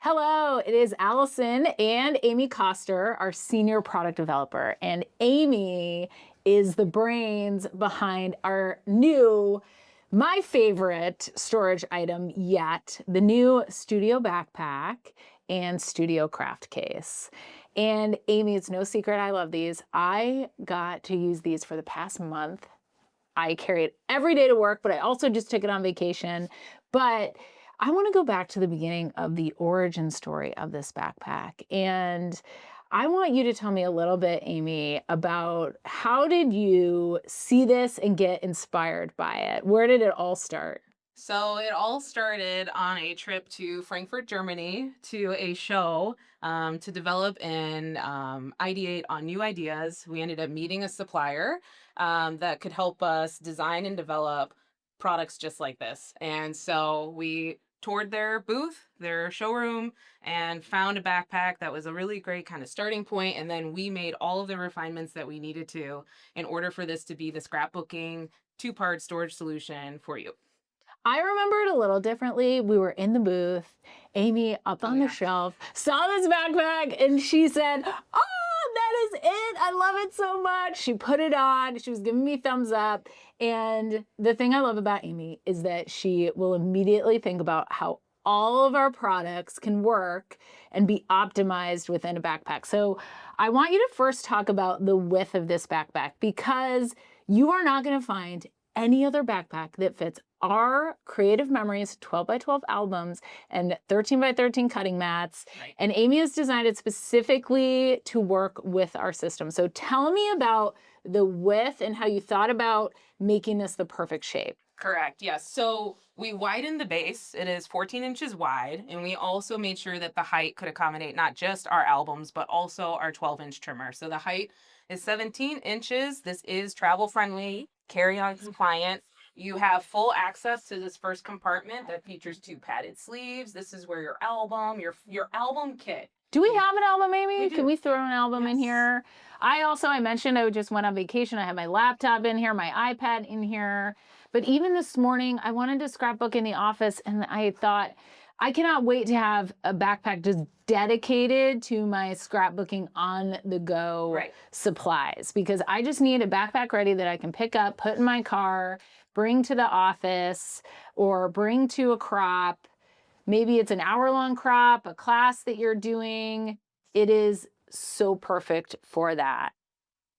Hello, it is Alison and Amy Koster, our senior product developer. And Amy is the brains behind our new, my favorite storage item yet, the new Studio Backpack and Studio Craft Case. And Amy, it's no secret, I love these. I got to use these for the past month. I carry it every day to work, but I also just took it on vacation. But I want to go back to the beginning of the origin story of this backpack. And I want you to tell me a little bit, Amy, about how did you see this and get inspired by it? Where did it all start? So it all started on a trip to Frankfurt, Germany, to a show to develop and ideate on new ideas. We ended up meeting a supplier that could help us design and develop products just like this. And so we toured their booth, their showroom, and found a backpack that was a really great kind of starting point. And then we made all of the refinements that we needed to in order for this to be the scrapbooking two-part storage solution for you. I remember it a little differently. We were in the booth, Amy up on the shelf, saw this backpack, and she said, "Oh, that is it. I love it so much." She put it on. She was giving me thumbs up. And the thing I love about Amy is that she will immediately think about how all of our products can work and be optimized within a backpack. So I want you to first talk about the width of this backpack, because you are not going to find any other backpack that fits our Creative Memories 12 by 12 albums and 13 by 13 cutting mats. Right. And Amy has designed it specifically to work with our system. So tell me about the width and how you thought about making this the perfect shape. Correct. Yes. So we widened the base. It is 14 inches wide. And we also made sure that the height could accommodate not just our albums, but also our 12-inch trimmer. So the height is 17 inches. This is travel friendly, carry-on compliant. You have full access to this first compartment that features two padded sleeves. This is where your album kit. Do we have an album, Amy? We do. Can we throw an album in Yes. here? I mentioned I just went on vacation. I had my laptop in here, my iPad in here. But even this morning, I wanted to scrapbook in the office, and I thought, I cannot wait to have a backpack just dedicated to my scrapbooking on the go supplies, because I just need a backpack ready that I can pick up, put in my car, bring to the office, or bring to a crop. Maybe it's an hour-long crop, a class that you're doing. It is so perfect for that.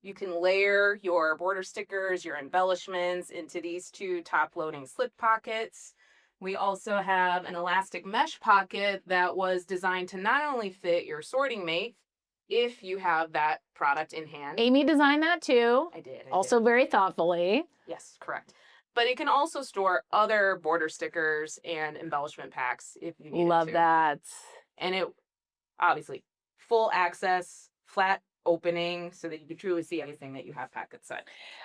You can layer your border stickers, your embellishments into these two top-loading slip pockets. We also have an elastic mesh pocket that was designed to not only fit your sorting mate, if you have that product in hand. Amy designed that too. I did. Also very thoughtfully. Yes, correct. But it can also store other border stickers and embellishment packs if you need Love to. that. And it, obviously, full access, flat opening, so that you can truly see anything that you have packed inside.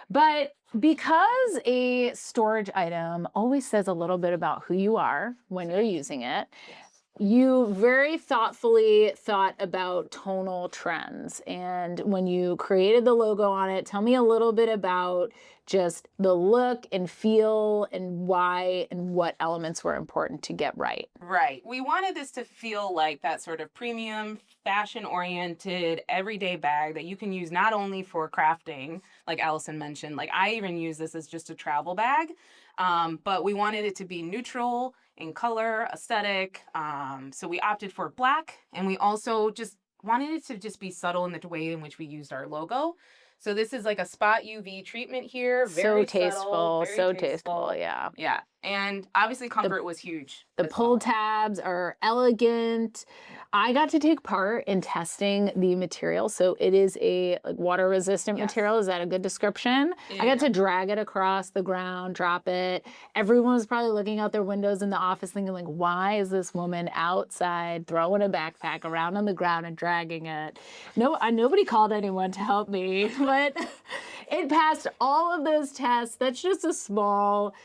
But because a storage item always says a little bit about who you are when you're using it, you very thoughtfully thought about tonal trends. And when you created the logo on it, tell me a little bit about just the look and feel and why and what elements were important to get right. Right. We wanted this to feel like that sort of premium, fashion-oriented, everyday bag that you can use not only for crafting, like Allison mentioned. Like, I even use this as just a travel bag, but we wanted it to be neutral in color, aesthetic. So we opted for black, and we also just wanted it to just be subtle in the way in which we used our logo. So this is like a spot UV treatment here. Very So tasteful, subtle, very so tasteful. tasteful, yeah. Yeah. And obviously comfort was huge. The pull tabs are elegant. I got to take part in testing the material. So it is a water resistant material. Is that a good description? I got to drag it across the ground, drop it. Everyone was probably looking out their windows in the office thinking, like, why is this woman outside throwing a backpack around on the ground and dragging it? No, nobody called anyone to help me, but it passed all of those tests. That's just a small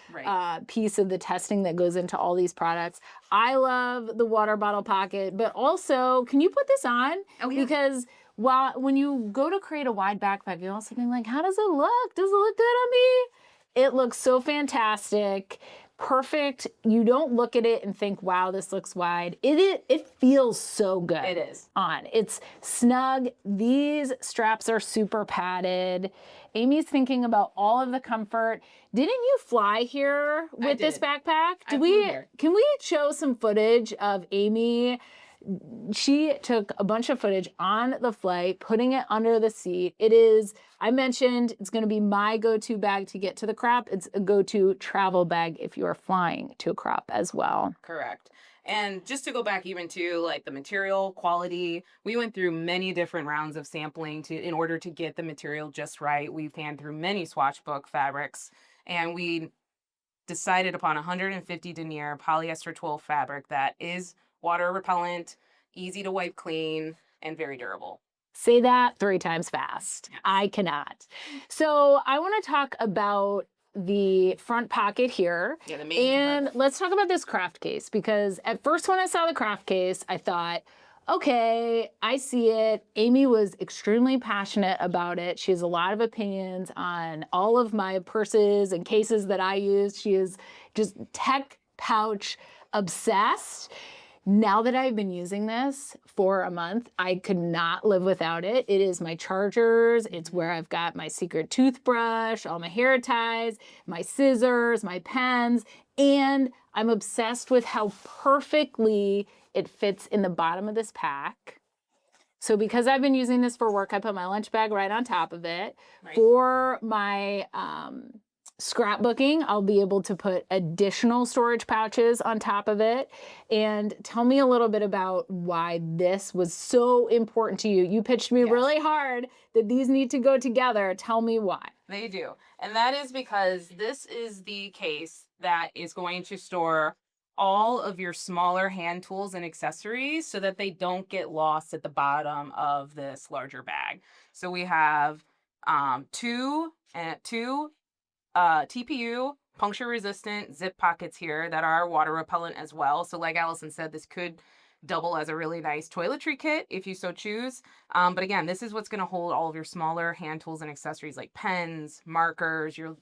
piece of the testing that goes into all these products. I love the water bottle pocket, but also, can you put this on? Oh, yeah. Because when you go to create a wide backpack, you're also thinking, like, how does it look? Does it look good on me? It looks so fantastic. perfect. You don't look at it and think, wow, this looks wide. It feels so good. It is. On. It's snug. These straps are super padded. Amy's thinking about all of the comfort. Didn't you fly here with this backpack? I flew here. Can we show some footage of Amy? She took a bunch of footage on the flight, putting it under the seat. It is, I mentioned, it's going to be my go-to bag to get to the crop. It's a go-to travel bag if you are flying to a crop as well. Correct. And just to go back even to like the material quality, we went through many different rounds of sampling in order to get the material just right. We fanned through many swatch book fabrics, and we decided upon 150 denier polyester twill fabric that is water repellent, easy to wipe clean, and very durable. Say that 3 times fast. I cannot. So I want to talk about the front pocket here. Yeah, the main and compartment. let's talk about this craft case, because at first when I saw the craft case, I thought, okay, I see it. Amy was extremely passionate about it. She has a lot of opinions on all of my purses and cases that I use. She is just tech pouch obsessed. Now that I've been using this for a month, I could not live without it. It is my chargers. It's where I've got my secret toothbrush, all my hair ties, my scissors, my pens, and I'm obsessed with how perfectly it fits in the bottom of this pack. So because I've been using this for work, I put my lunch bag right on top of it. Right. For my scrapbooking, I'll be able to put additional storage pouches on top of it. And tell me a little bit about why this was so important to you. You pitched me really hard that these need to go together. Tell me why. They do. And that is because this is the case that is going to store all of your smaller hand tools and accessories so that they don't get lost at the bottom of this larger bag. So we have two TPU puncture resistant zip pockets here that are water repellent as well. So like Allison said, this could double as a really nice toiletry kit if you so choose. But again, this is what's going to hold all of your smaller hand tools and accessories like pens, markers, your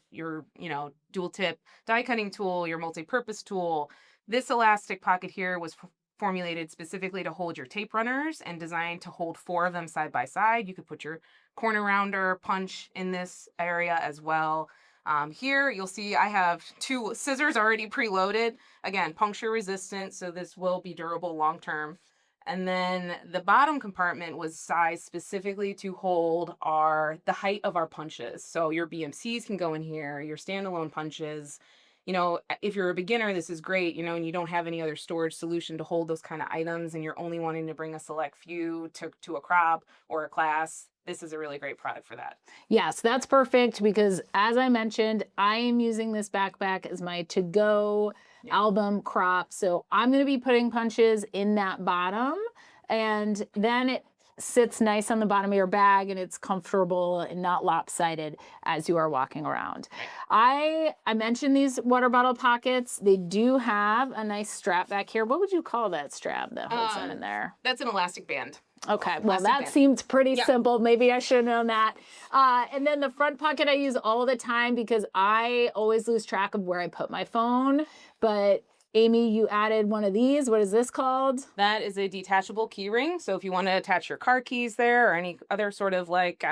dual tip die cutting tool, your multi-purpose tool. This elastic pocket here was formulated specifically to hold your tape runners and designed to hold 4 of them side by side. You could put your corner rounder punch in this area as well. Here you'll see I have 2 scissors already preloaded. Again, puncture resistant, so this will be durable long term. And then the bottom compartment was sized specifically to hold the height of our punches. So your BMCs can go in here, your standalone punches. If you're a beginner, this is great, and you don't have any other storage solution to hold those kind of items, and you're only wanting to bring a select few to a crop or a class. This is a really great product for that. Yes, that's perfect because as I mentioned, I am using this backpack as my to-go album crop. So I'm going to be putting punches in that bottom, and then it sits nice on the bottom of your bag and it's comfortable and not lopsided as you are walking around. I mentioned these water bottle pockets. They do have a nice strap back here. What would you call that strap that holds them in there? That's an elastic band. Okay, well, that seems pretty simple. Maybe I should have known that. And then the front pocket I use all the time because I always lose track of where I put my phone. But Amy, you added one of these. What is this called? That is a detachable key ring. So if you want to attach your car keys there or any other sort of whatever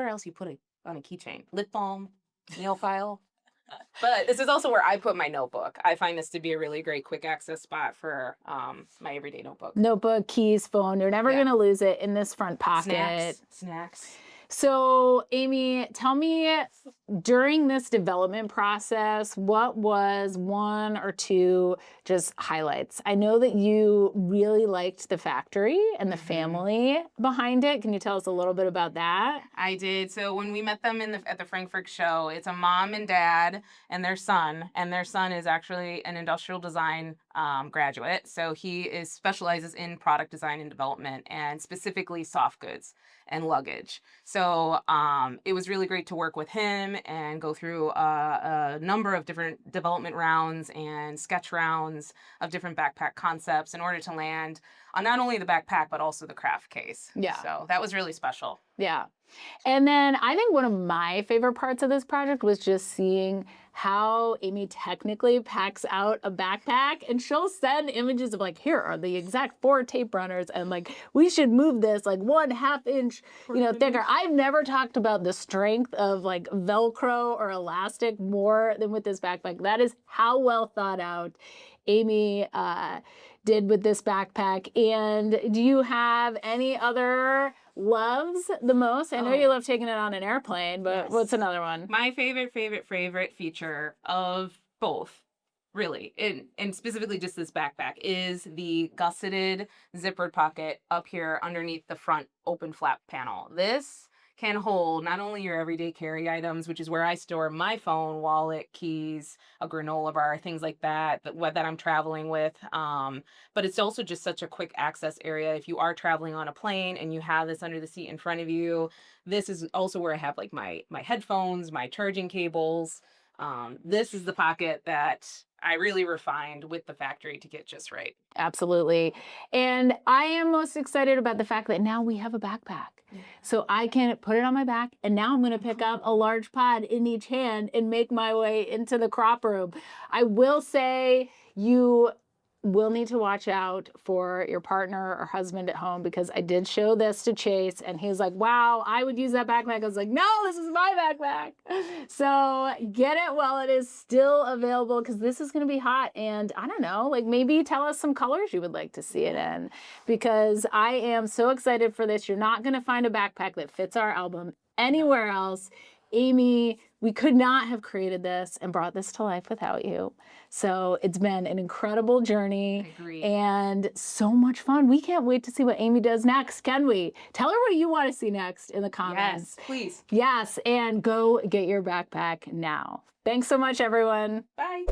else you put on a keychain, lip balm, nail file. But this is also where I put my notebook. I find this to be a really great quick access spot for my everyday notebook. Notebook, keys, phone. You're never going to lose it in this front pocket. Snacks. So, Amy, tell me, during this development process, what was 1 or 2 just highlights? I know that you really liked the factory and the family behind it. Can you tell us a little bit about that? I did. So when we met them at the Frankfurt show, it's a mom and dad and their son is actually an industrial design graduate. So he specializes in product design and development, and specifically soft goods and luggage. So it was really great to work with him and go through a number of different development rounds and sketch rounds of different backpack concepts in order to land on not only the backpack, but also the craft case. Yeah. So that was really special. Yeah. And then I think one of my favorite parts of this project was just seeing how Amy technically packs out a backpack, and she'll send images of like, here are the exact 4 tape runners, and like, we should move this like 1/2 inch, thicker. I've never talked about the strength of like Velcro or elastic more than with this backpack. That is how well thought out Amy did with this backpack. And do you have any other loves the most? I know you love taking it on an airplane, but Yes. what's another one? My favorite feature of both, really, and specifically just this backpack, is the gusseted zippered pocket up here underneath the front open flap panel. This can hold not only your everyday carry items, which is where I store my phone, wallet, keys, a granola bar, things like that, that I'm traveling with. But it's also just such a quick access area. If you are traveling on a plane and you have this under the seat in front of you, this is also where I have like my headphones, my charging cables. This is the pocket that I really refined with the factory to get just right. Absolutely. And I am most excited about the fact that now we have a backpack. So I can put it on my back, and now I'm going to pick up a large pod in each hand and make my way into the crop room. I will say you will need to watch out for your partner or husband at home, because I did show this to Chase and he's like, wow, I would use that backpack. I was like, no, this is my backpack. So get it while it is still available, because this is going to be hot. And I don't know, like maybe tell us some colors you would like to see it in, because I am so excited for this. You're not going to find a backpack that fits our album anywhere else. Amy, we could not have created this and brought this to life without you. So it's been an incredible journey. I agree. And so much fun. We can't wait to see what Amy does next, can we? Tell her what you want to see next in the comments. Yes, please. Yes, and go get your backpack now. Thanks so much, everyone. Bye.